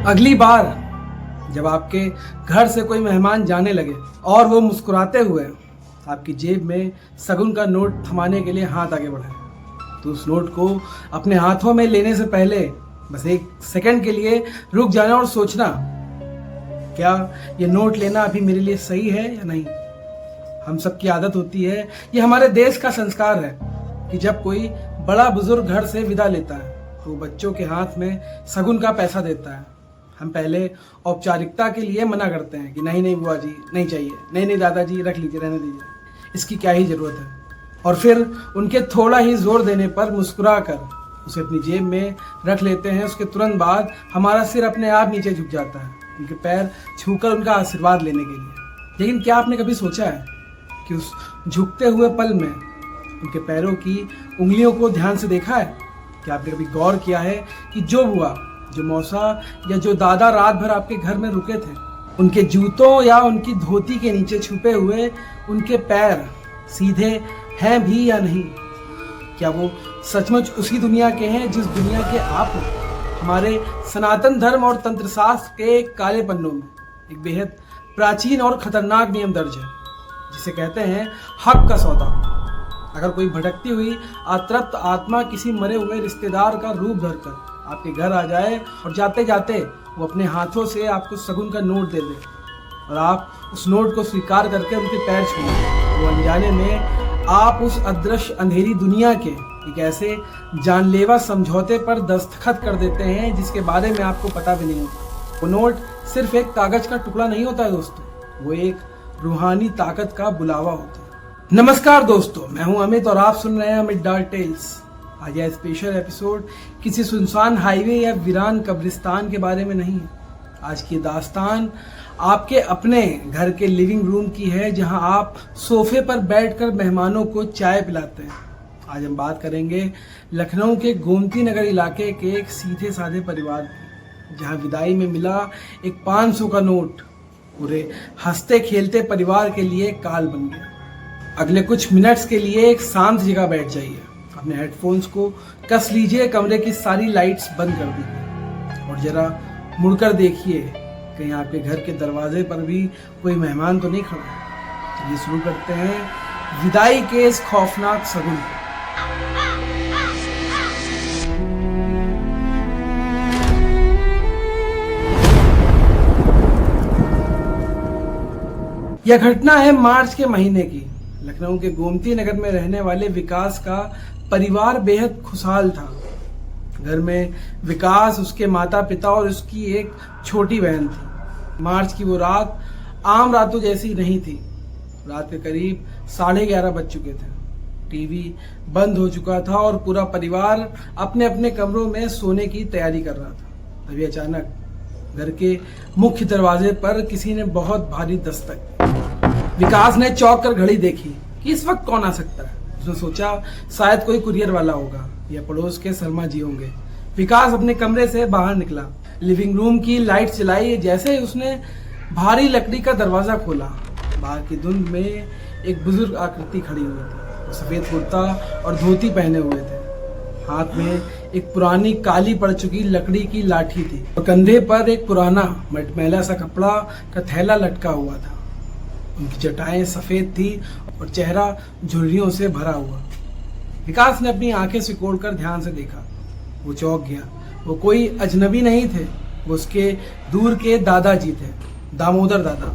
अगली बार जब आपके घर से कोई मेहमान जाने लगे और वो मुस्कुराते हुए आपकी जेब में शगुन का नोट थमाने के लिए हाथ आगे बढ़ाए, तो उस नोट को अपने हाथों में लेने से पहले बस एक सेकंड के लिए रुक जाना और सोचना, क्या ये नोट लेना अभी मेरे लिए सही है या नहीं। हम सबकी आदत होती है, ये हमारे देश का संस्कार है कि जब कोई बड़ा बुजुर्ग घर से विदा लेता है तो बच्चों के हाथ में शगुन का पैसा देता है। हम पहले औपचारिकता के लिए मना करते हैं कि नहीं नहीं बुआ जी नहीं चाहिए, नहीं नहीं दादाजी रख लीजिए, रहने दीजिए, इसकी क्या ही जरूरत है। और फिर उनके थोड़ा ही जोर देने पर मुस्कुरा कर उसे अपनी जेब में रख लेते हैं। उसके तुरंत बाद हमारा सिर अपने आप नीचे झुक जाता है उनके पैर छूकर उनका आशीर्वाद लेने के लिए। लेकिन क्या आपने कभी सोचा है कि उस झुकते हुए पल में उनके पैरों की उंगलियों को ध्यान से देखा है? क्या आपने कभी गौर किया है कि जो बुआ, जो मौसा या जो दादा रात भर आपके घर में रुके थे, उनके जूतों या उनकी धोती के नीचे छुपे हुए उनके पैर सीधे हैं भी या नहीं? क्या वो सचमुच उसी दुनिया के हैं जिस दुनिया के आप हो? हमारे सनातन धर्म और तंत्र शास्त्र के काले पन्नों में एक बेहद प्राचीन और खतरनाक नियम दर्ज है जिसे कहते हैं हक का सौदा। अगर कोई भटकती हुई अतृप्त आत्मा किसी मरे हुए रिश्तेदार का रूप धरकर आपके घर आ जाए और जाते जाते वो अपने हाथों से आपको शगुन का नोट दे दे और आप उस नोट को स्वीकार करके उनके पैर छूएं, वो अनजाने में आप उस अदृश्य अंधेरी दुनिया के एक ऐसे जानलेवा समझौते पर दस्तखत कर देते हैं जिसके बारे में आपको पता भी नहीं होता। वो नोट सिर्फ एक कागज का टुकड़ा नहीं होता है दोस्तों, वो एक रूहानी ताकत का बुलावा होता है। नमस्कार दोस्तों, मैं हूं अमित और आप सुन रहे हैं अमित डार्क टेल्स। आज यह स्पेशल एपिसोड किसी सुनसान हाईवे या वीरान कब्रिस्तान के बारे में नहीं है। आज की दास्तान आपके अपने घर के लिविंग रूम की है, जहां आप सोफे पर बैठकर मेहमानों को चाय पिलाते हैं। आज हम बात करेंगे लखनऊ के गोमती नगर इलाके के एक सीधे साधे परिवार की, जहां विदाई में मिला एक 500 का नोट पूरे हंसते खेलते परिवार के लिए काल बन गया। अगले कुछ मिनट्स के लिए एक शांत जगह बैठ जाइए, अपने हेडफोन्स को कस लीजिए, कमरे की सारी लाइट्स बंद कर दीजिए और जरा मुड़कर देखिए कहीं आपके घर के दरवाजे पर भी कोई मेहमान तो नहीं खड़ा है। चलिए शुरू करते हैं विदाई के इस खौफनाक शगुन को। यह घटना है मार्च के महीने की। लखनऊ के गोमती नगर में रहने वाले विकास का परिवार बेहद खुशहाल था। घर में विकास, उसके माता पिता और उसकी एक छोटी बहन थी। मार्च की वो रात आम रातों जैसी नहीं थी। रात के करीब 11:30 बज चुके थे। टीवी बंद हो चुका था और पूरा परिवार अपने अपने कमरों में सोने की तैयारी कर रहा था। तभी अचानक घर के मुख्य दरवाजे पर किसी ने बहुत भारी दस्तक। विकास ने चौंक कर घड़ी देखी कि इस वक्त कौन आ सकता है। उसने सोचा शायद कोई कुरियर वाला होगा या पड़ोस के शर्मा जी होंगे। विकास अपने कमरे से बाहर निकला, लिविंग रूम की लाइट जलाई। जैसे ही उसने भारी लकड़ी का दरवाजा खोला, बाहर की धुंध में एक बुजुर्ग आकृति खड़ी हुई थी। वो सफेद कुर्ता और धोती पहने हुए थे। हाथ में एक पुरानी काली पड़ चुकी लकड़ी की लाठी थी और कंधे पर एक पुराना मटमैला सा कपड़ा का थैला लटका हुआ था। उनकी जटाएं सफेद थी और चेहरा झुर्रियों से भरा हुआ। विकास ने अपनी आंखें सिकोड़कर ध्यान से देखा। वो चौंक गया। वो कोई अजनबी नहीं थे, वो उसके दूर के दादाजी थे, दामोदर दादा।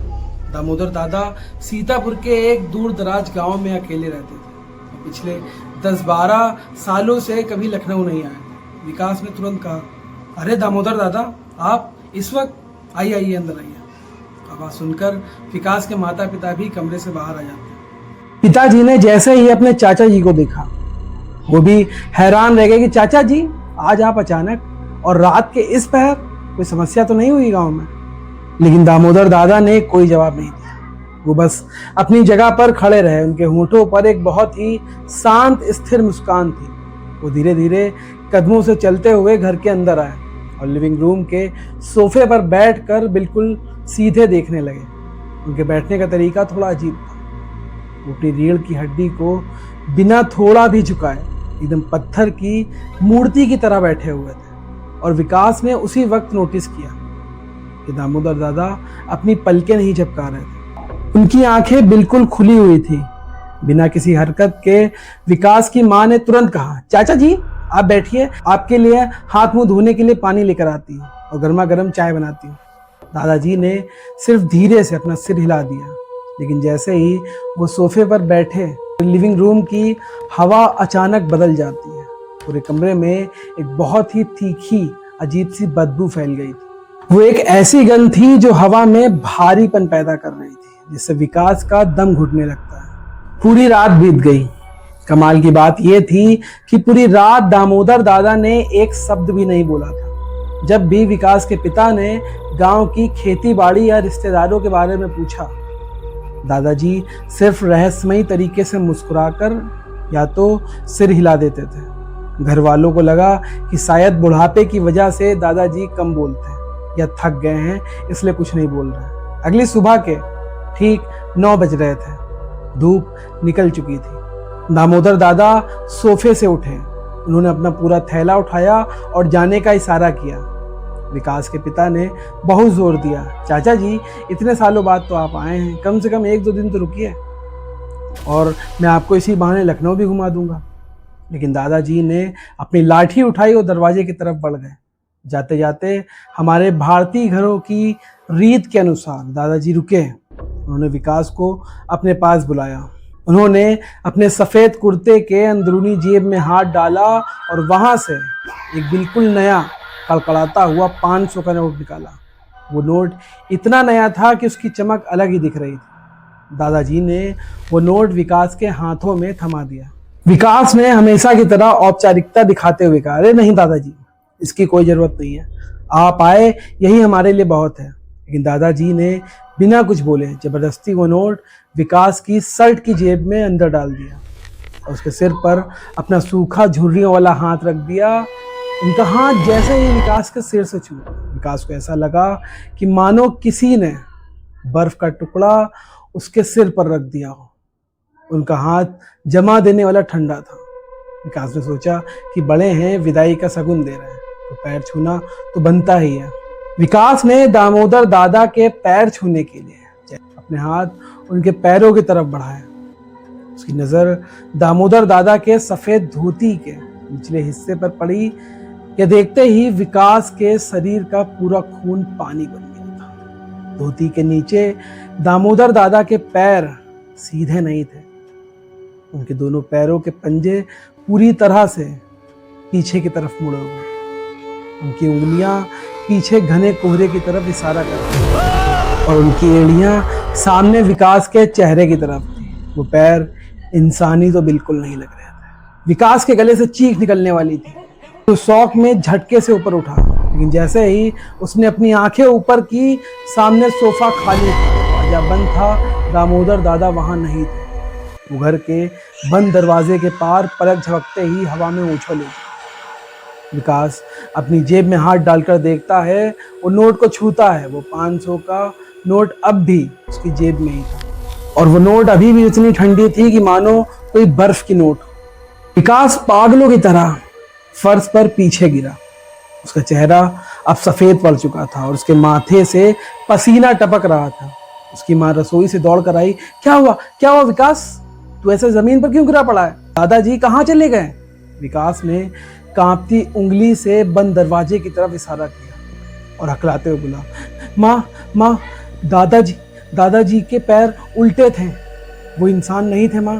दामोदर दादा सीतापुर के एक दूर दराज गांव में अकेले रहते थे। पिछले 10-12 सालों से कभी लखनऊ नहीं आए थे। विकास ने तुरंत कहा, अरे दामोदर दादा, आप इस वक्त? आइए आइए, अंदर आइए। आवाज सुनकर विकास के माता पिता भी कमरे से बाहर आ जाते हैं। पिताजी ने जैसे ही अपने चाचा जी को देखा, वो भी हैरान रह गए कि चाचा जी आज आप अचानक और रात के इस पहर, कोई समस्या तो नहीं हुई गांव में? लेकिन दामोदर दादा ने कोई जवाब नहीं दिया। वो बस अपनी जगह पर खड़े रहे। उनके होंठों पर एक बहुत ही शांत स्थिर मुस्कान थी। वो धीरे धीरे कदमों से चलते हुए घर के अंदर आए और लिविंग रूम के सोफे पर बैठकर बिल्कुल सीधे देखने लगे। उनके बैठने का तरीका थोड़ा अजीब था। वो अपनी रीढ़ की हड्डी को बिना थोड़ा भी झुकाए एकदम पत्थर की मूर्ति की तरह बैठे हुए थे। और विकास ने उसी वक्त नोटिस किया कि दामोदर दादा अपनी पलकें नहीं झपका रहे थे। उनकी आंखें बिल्कुल खुली हुई थी। बिना किसी हरकत के विकास की मां ने तुरंत कहा, चाचा जी आप बैठिए, आपके लिए हाथ मुंह धोने के लिए पानी लेकर आती हूँ और गर्मा गर्म चाय बनाती हूँ। दादाजी ने सिर्फ धीरे से अपना सिर हिला दिया, लेकिन जैसे ही वो सोफे पर बैठे, लिविंग रूम की हवा अचानक बदल जाती है। पूरे कमरे में एक बहुत ही तीखी अजीब सी बदबू फैल गई थी। वो एक ऐसी गंध थी जो हवा में भारीपन पैदा कर रही थी, जिससे विकास का दम घुटने लगता है। पूरी रात बीत गई। कमाल की बात यह थी कि पूरी रात दामोदर दादा ने एक शब्द भी नहीं बोला था। जब भी विकास के पिता ने गांव की खेती बाड़ी या रिश्तेदारों के बारे में पूछा, दादाजी सिर्फ रहस्यमयी तरीके से मुस्कुराकर या तो सिर हिला देते थे। घर वालों को लगा कि शायद बुढ़ापे की वजह से दादाजी कम बोलते हैं या थक गए हैं, इसलिए कुछ नहीं बोल रहे। अगली सुबह के ठीक 9 बज रहे थे। धूप निकल चुकी थी। दामोदर दादा सोफे से उठे। उन्होंने अपना पूरा थैला उठाया और जाने का इशारा किया। विकास के पिता ने बहुत जोर दिया, चाचा जी इतने सालों बाद तो आप आए हैं, कम से कम 1-2 दिन तो रुकिए और मैं आपको इसी बहाने लखनऊ भी घुमा दूंगा। लेकिन दादाजी ने अपनी लाठी उठाई और दरवाजे की तरफ बढ़ गए। जाते जाते हमारे भारतीय घरों की रीत के अनुसार दादाजी रुके। उन्होंने विकास को अपने पास बुलाया। उन्होंने अपने सफ़ेद कुर्ते के अंदरूनी जेब में हाथ डाला और वहाँ से एक बिल्कुल नया कड़कड़ाता हुआ 500 का नोट निकाला। वो नोट इतना नया था कि उसकी चमक अलग ही दिख रही थी। दादाजी ने वो नोट विकास के हाथों में थमा दिया। विकास ने हमेशा की तरह औपचारिकता दिखाते हुए कहा, अरे नहीं दादाजी, इसकी कोई ज़रूरत नहीं है, आप आए यही हमारे लिए बहुत है। लेकिन दादाजी ने बिना कुछ बोले जबरदस्ती वो नोट विकास की शर्ट की जेब में अंदर डाल दिया और उसके सिर पर अपना सूखा झुर्रियों वाला हाथ रख दिया। उनका हाथ जैसे ही विकास के सिर से छुआ, विकास को ऐसा लगा कि मानो किसी ने बर्फ का टुकड़ा उसके सिर पर रख दिया हो। उनका हाथ जमा देने वाला ठंडा था। विकास ने सोचा कि बड़े हैं, विदाई का शगुन दे रहे हैं, तो पैर छूना तो बनता ही है। विकास ने दामोदर दादा के पैर छूने के लिए अपने हाथ उनके पैरों की तरफ बढ़ाया। उसकी नज़र दामोदर दादा के सफ़ेद धोती के निचले हिस्से पर पड़ी। यह देखते ही विकास के शरीर का पूरा खून पानी बन गया था। धोती के नीचे दामोदर दादा के पैर सीधे नहीं थे। उनके दोनों पैरों के पंजे पूरी तरह से पीछे की तरफ मुड़े हुए। उनकी उंगलियां पीछे घने कोहरे की तरफ इशारा कर रही थी और उनकी एड़ियां सामने विकास के चेहरे की तरफ थी। वो पैर इंसानी तो बिल्कुल नहीं लग रहे थे। विकास के गले से चीख निकलने वाली थी। तो शौक में झटके से ऊपर उठा, लेकिन जैसे ही उसने अपनी आंखें ऊपर की, सामने सोफा खाली था, दरवाजा बंद था। दामोदर दादा वहां नहीं थे। वो घर के बंद दरवाजे के पार पलक झपकते ही हवा में उछल उठे। विकास अपनी जेब में हाथ डालकर देखता है, वो नोट को छूता है। वो 500 का नोट अब भी उसकी जेब में ही था और वो नोट अभी भी इतनी ठंडी थी कि मानो कोई बर्फ की नोट हो। विकास पागलों की तरह फर्श पर पीछे गिरा। उसका चेहरा अब सफ़ेद पड़ चुका था और उसके माथे से पसीना टपक रहा था। उसकी माँ रसोई से दौड़ कर आई, क्या हुआ विकास, तू ऐसे जमीन पर क्यों गिरा पड़ा है? दादाजी कहाँ चले गए? विकास ने कांपती उंगली से बंद दरवाजे की तरफ इशारा किया और हकलाते हुए बोला, माँ दादाजी के पैर उल्टे थे, वो इंसान नहीं थे माँ।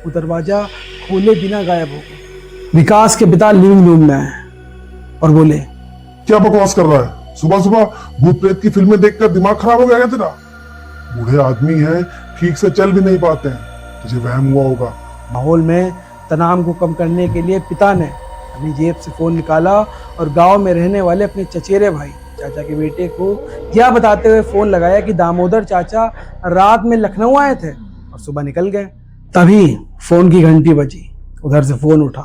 वो दरवाजा खोले बिना गायब हो गए। विकास के पिता लिविंग रूम में आए और बोले, क्या बकवास कर रहा है? सुबह सुबह भूत प्रेत की फिल्में देखकर दिमाग खराब हो गया क्या तेरा? बूढ़े आदमी हैं, ठीक से चल भी नहीं पाते हैं, तुझे वहम हुआ होगा। माहौल में तनाव को कम करने के लिए पिता ने अपनी जेब से फोन निकाला और गांव में रहने वाले अपने चचेरे भाई चाचा के बेटे को यह बताते हुए फोन लगाया कि दामोदर चाचा रात में लखनऊ आए थे और सुबह निकल गए। तभी फोन की घंटी बजी। उधर से फोन उठा,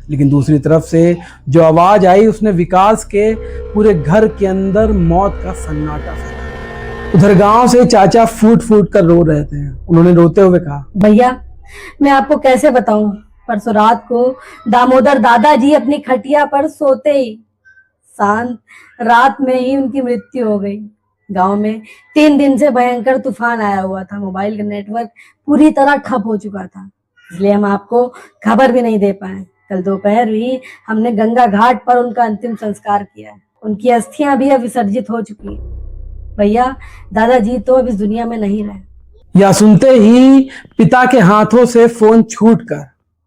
लेकिन दूसरी तरफ से जो आवाज आई उसने विकास के पूरे घर के अंदर मौत का सन्नाटा फैला। उधर गांव से चाचा फूट फूट कर रो रहे थे। उन्होंने रोते हुए कहा, भैया मैं आपको कैसे बताऊं, परसों रात को दामोदर दादाजी अपनी खटिया पर सोते ही शांत रात में ही उनकी मृत्यु हो गई। गांव में 3 दिन से भयंकर तूफान आया हुआ था। मोबाइल का नेटवर्क पूरी तरह ठप हो चुका था, इसलिए हम आपको खबर भी नहीं दे पाए। कल दोपहर भी हमने गंगा घाट पर उनका अंतिम संस्कार किया है। उनकी अस्थियां भी अब विसर्जित हो चुकी है। भैया, दादाजी तो अब इस दुनिया में नहीं रहे। या सुनते ही पिता के हाथों से फोन छूटकर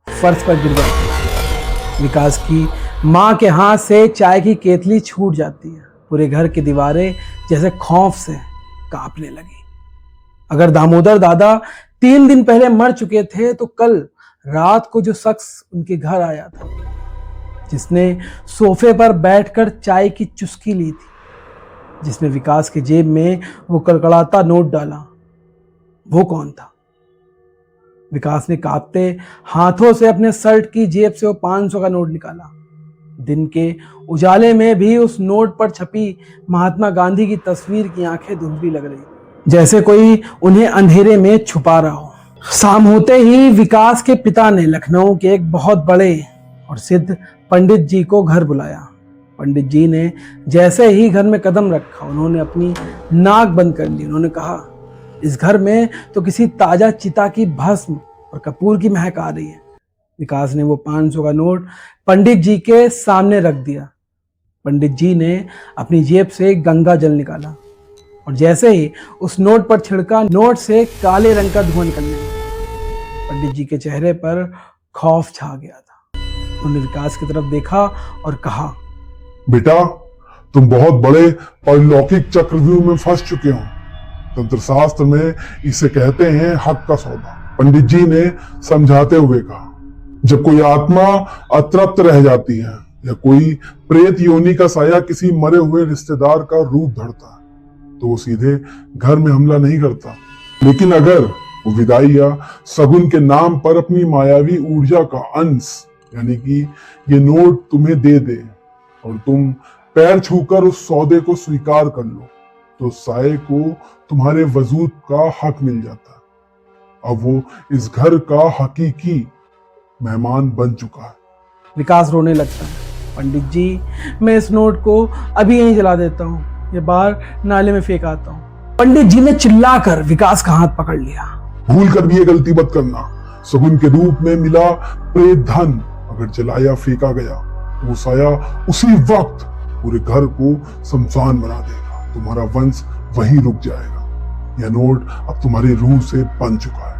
फर्श पर गिर गया। विकास की माँ के हाथ से चाय की केतली छूट जाती है। पूरे घर की दीवारें जैसे खौफ से कांपने लगी। अगर दामोदर दादा 3 दिन पहले मर चुके थे तो कल रात को जो शख्स उनके घर आया था, जिसने सोफे पर बैठकर चाय की चुस्की ली थी, जिसने विकास की जेब में वो कड़कड़ाता नोट डाला, वो कौन था? विकास ने कांपते हाथों से अपने शर्ट की जेब से वो 500 का नोट निकाला। दिन के उजाले में भी उस नोट पर छपी महात्मा गांधी की तस्वीर की आंखें धुंधली लग रही, जैसे कोई उन्हें अंधेरे में छुपा रहा हो। शाम होते ही विकास के पिता ने लखनऊ के एक बहुत बड़े और सिद्ध पंडित जी को घर बुलाया। पंडित जी ने जैसे ही घर में कदम रखा, उन्होंने अपनी नाक बंद कर ली। उन्होंने कहा, इस घर में तो किसी ताजा चिता की भस्म और कपूर की महक आ रही है। विकास ने वो 500 का नोट पंडित जी के सामने रख दिया। पंडित जी ने अपनी जेब से गंगा जल निकाला और जैसे ही उस नोट पर छिड़का, नोट से काले रंग का धुआं निकलने लगा। पंडित जी के चेहरे पर खौफ छा गया था। उन्होंने विकास की तरफ देखा और कहा, बेटा, तुम बहुत बड़े परलौकिक चक्रव्यूह में फंस चुके हो। तंत्र शास्त्र में इसे कहते हैं हक का सौदा। पंडित जी ने समझाते हुए कहा, जब कोई आत्मा अतृप्त रह जाती है या कोई प्रेत योनि का साया किसी मरे हुए रिश्तेदार का रूप धरता है तो वो सीधे घर में हमला नहीं करता, लेकिन अगर वो विदाई या सगुन के नाम पर अपनी मायावी ऊर्जा का अंश यानी कि ये नोट तुम्हें दे दे और तुम पैर छूकर उस सौदे को स्वीकार कर लो तो साये को तुम्हारे वजूद का हक मिल जाता है। अब वो इस घर का हकीकी मेहमान बन चुका है। विकास रोने लगता है। पंडित जी, मैं इस नोट को अभी यहीं जला देता हूँ, ये बाहर नाले में फेंक आता हूँ। पंडित जी ने चिल्लाकर विकास का हाथ पकड़ लिया। भूल कर भी ये गलती मत करना। सगुन के रूप में मिला प्रेत धन अगर जलाया फेंका गया तो वो साया उसी वक्त पूरे घर को शमशान बना देगा। तुम्हारा वंश वहीं रुक जाएगा। यह नोट अब तुम्हारी रूह से बन चुका है।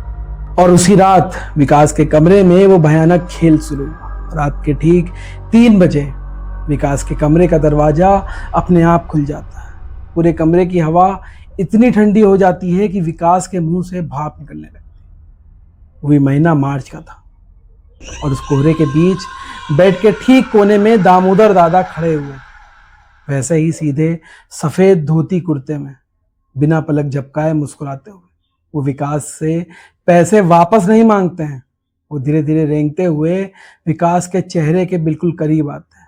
और उसी रात विकास के कमरे में वो भयानक खेल शुरू हुआ। रात के ठीक 3 बजे विकास के कमरे का दरवाजा अपने आप खुल जाता है। पूरे कमरे की हवा इतनी ठंडी हो जाती है कि विकास के मुंह से भाप निकलने लगती है। वो भी महीना मार्च का था और उस कोहरे के बीच बेड के ठीक कोने में दामोदर दादा खड़े हुए, वैसे ही सीधे सफेद धोती कुर्ते में, बिना पलक झपकाए मुस्कुराते हुए। वो विकास से पैसे वापस नहीं मांगते हैं। वो धीरे धीरे रेंगते हुए विकास के चेहरे के बिल्कुल करीब आते हैं,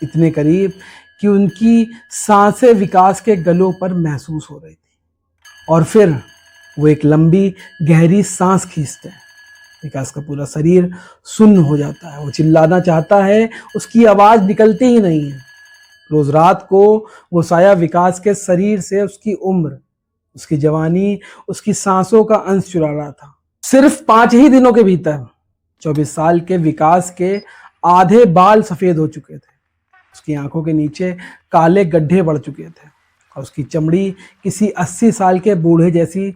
इतने करीब कि उनकी सांसें विकास के गलों पर महसूस हो रही थी। और फिर वो एक लंबी गहरी सांस खींचते हैं। विकास का पूरा शरीर सुन्न हो जाता है। वो चिल्लाना चाहता है, उसकी आवाज़ निकलती ही नहीं है। रोज रात को वो साया विकास के शरीर से उसकी उम्र, उसकी जवानी, उसकी सांसों का अंश चुरा रहा था। सिर्फ 5 ही दिनों के भीतर 24 साल के विकास के आधे बाल सफेद हो चुके थे। उसकी आंखों के नीचे काले गड्ढे बढ़ चुके थे और उसकी चमड़ी किसी 80 साल के बूढ़े जैसी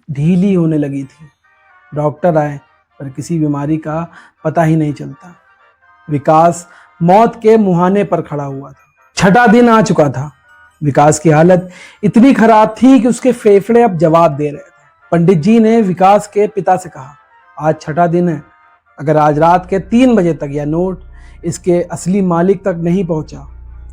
ढीली होने लगी थी। डॉक्टर आए पर किसी बीमारी का पता ही नहीं चलता। विकास मौत के मुहाने पर खड़ा हुआ था। 6ठा दिन आ चुका था। विकास की हालत इतनी खराब थी कि उसके फेफड़े अब जवाब दे रहे थे। पंडित जी ने विकास के पिता से कहा, आज 6ठा दिन है, अगर आज रात के 3 बजे तक यह नोट इसके असली मालिक तक नहीं पहुंचा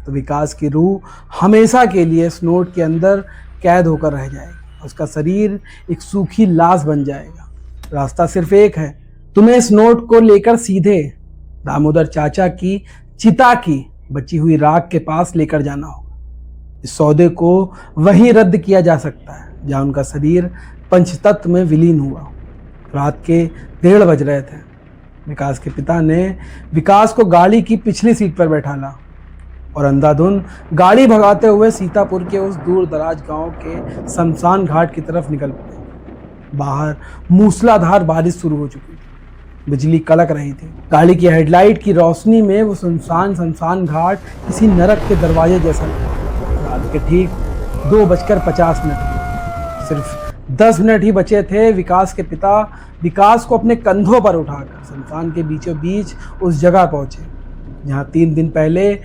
तो विकास की रूह हमेशा के लिए इस नोट के अंदर कैद होकर रह जाएगी। उसका शरीर एक सूखी लाश बन जाएगा। रास्ता सिर्फ एक है, तुम्हें इस नोट को लेकर सीधे दामोदर चाचा की चिता की बची हुई राख के पास लेकर जाना होगा। इस सौदे को वहीं रद्द किया जा सकता है जहां उनका शरीर पंचतत्व में विलीन हुआ। रात के 1:30 बज रहे थे। विकास के पिता ने विकास को गाड़ी की पिछली सीट पर बैठाला। और अंधाधुंध गाड़ी भगाते हुए सीतापुर के उस दूर दराज गांव के शमशान घाट की तरफ निकल पड़े। बाहर मूसलाधार बारिश शुरू हो चुकी थी, बिजली कड़क रही थी। गाड़ी की हेडलाइट की रोशनी में वो शमशान घाट किसी नरक के दरवाजे जैसा लगा। रात के ठीक 2:50 सिर्फ 10 मिनट ही बचे थे विकास के पिता विकास को अपने कंधों पर उठाकर शमशान के बीचों बीच उस जगह पहुंचे जहां 3 दिन पहले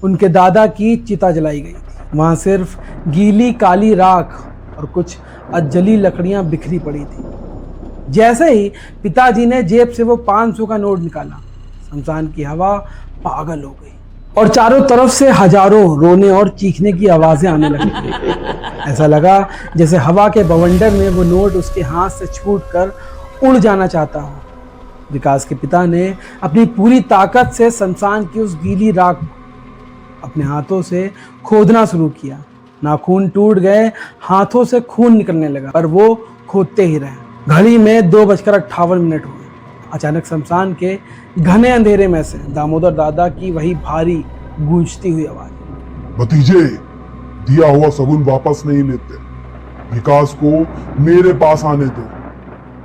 उनके दादा की चिता जलाई गई थी। वहां सिर्फ गीली काली राख और कुछ अधजली लकड़ियां बिखरी पड़ी थी। जैसे ही पिताजी ने जेब से वो 500 का नोट निकाला, शमशान की हवा पागल हो गई और चारों तरफ से हजारों रोने और चीखने की आवाजें आने लगी। ऐसा लगा जैसे हवा के बवंडर में वो नोट उसके हाथ से छूटकर उड़ जाना चाहता हो। विकास के पिता ने अपनी पूरी ताकत से शमशान की उस गीली राख अपने हाथों से खोदना शुरू किया। नाखून टूट गए, हाथों से खून निकलने लगा, पर वो खोदते ही रहे। घड़ी में 2:58 हुए। अचानक शमशान के घने अंधेरे में से दामोदर दादा की वही भारी गूंजती हुई आवाज, भतीजे, दिया हुआ सगुन वापस नहीं लेते, विकास को मेरे पास आने दो।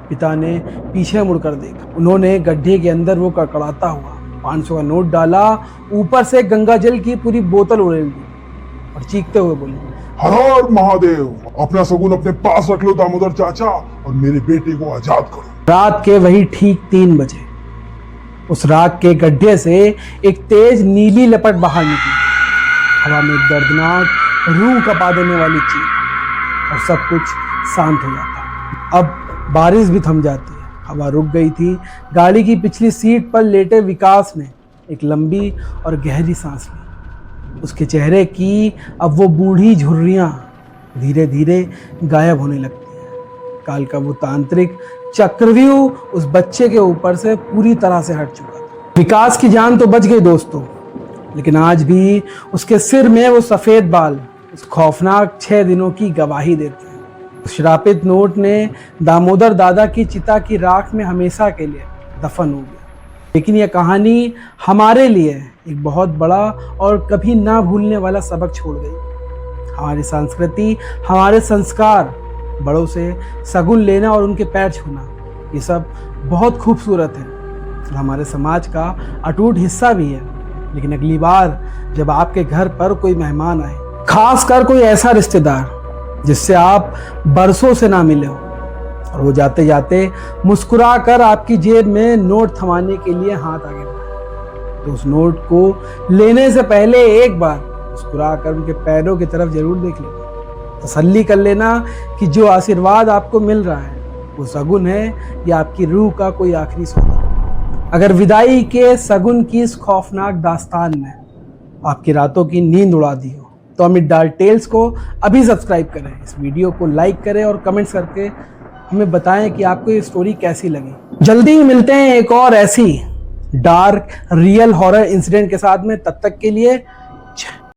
पिता ने पीछे मुड़कर देखा। उन्होंने गड्ढे के अंदर वो कड़कड़ाता हुआ 500 का नोट डाला, ऊपर से गंगा जल की पूरी बोतल उड़ेल दी और चीखते हुए बोले, हर हर महादेव, अपना सगुन अपने पास रख लो दामोदर चाचा और मेरे बेटे को आजाद करो। रात के वही ठीक 3 बजे उस राख के गड्ढे से एक तेज नीली लपट बाहर निकली। हवा में एक दर्दनाक रूह कपा देने वाली चीख और सब कुछ शांत हो जाता। अब बारिश भी थम जाती है, हवा रुक गई थी। गाड़ी की पिछली सीट पर लेटे विकास ने एक लंबी और गहरी सांस ली। उसके चेहरे की अब वो बूढ़ी झुर्रियाँ धीरे धीरे गायब होने लगती हैं। काल का वो तांत्रिक चक्रव्यूह उस बच्चे के ऊपर से पूरी तरह से हट चुका था। विकास की जान तो बच गई दोस्तों, लेकिन आज भी उसके सिर में वो सफ़ेद बाल उस खौफनाक 6 दिनों की गवाही देते हैं। उस श्रापित नोट ने दामोदर दादा की चिता की राख में हमेशा के लिए दफन हो गया। लेकिन यह कहानी हमारे लिए एक बहुत बड़ा और कभी ना भूलने वाला सबक छोड़ गई। हमारी संस्कृति, हमारे संस्कार, बड़ों से सगुन लेना और उनके पैर छूना, ये सब बहुत खूबसूरत है और हमारे समाज का अटूट हिस्सा भी है। लेकिन अगली बार जब आपके घर पर कोई मेहमान आए, खासकर कोई ऐसा रिश्तेदार जिससे आप बरसों से ना मिले हो, और वो जाते जाते मुस्कुरा कर आपकी जेब में नोट थमाने के लिए हाथ आगे बढ़ाए, तो उस नोट को लेने से पहले एक बार मुस्कुरा कर उनके पैरों की तरफ जरूर देख लेना। तसल्ली कर लेना कि जो आशीर्वाद आपको मिल रहा है वो सगुन है या आपकी रूह का कोई आखिरी सौदा। अगर विदाई के सगुन की इस खौफनाक दास्तान ने आपकी रातों की नींद उड़ा दी हो तो अमित डाल टेल्स को अभी सब्सक्राइब करें, इस वीडियो को लाइक करें और कमेंट्स करके हमें बताएं कि आपको ये स्टोरी कैसी लगी। जल्दी ही मिलते हैं एक और ऐसी डार्क रियल हॉरर इंसिडेंट के साथ में। तब तक के लिए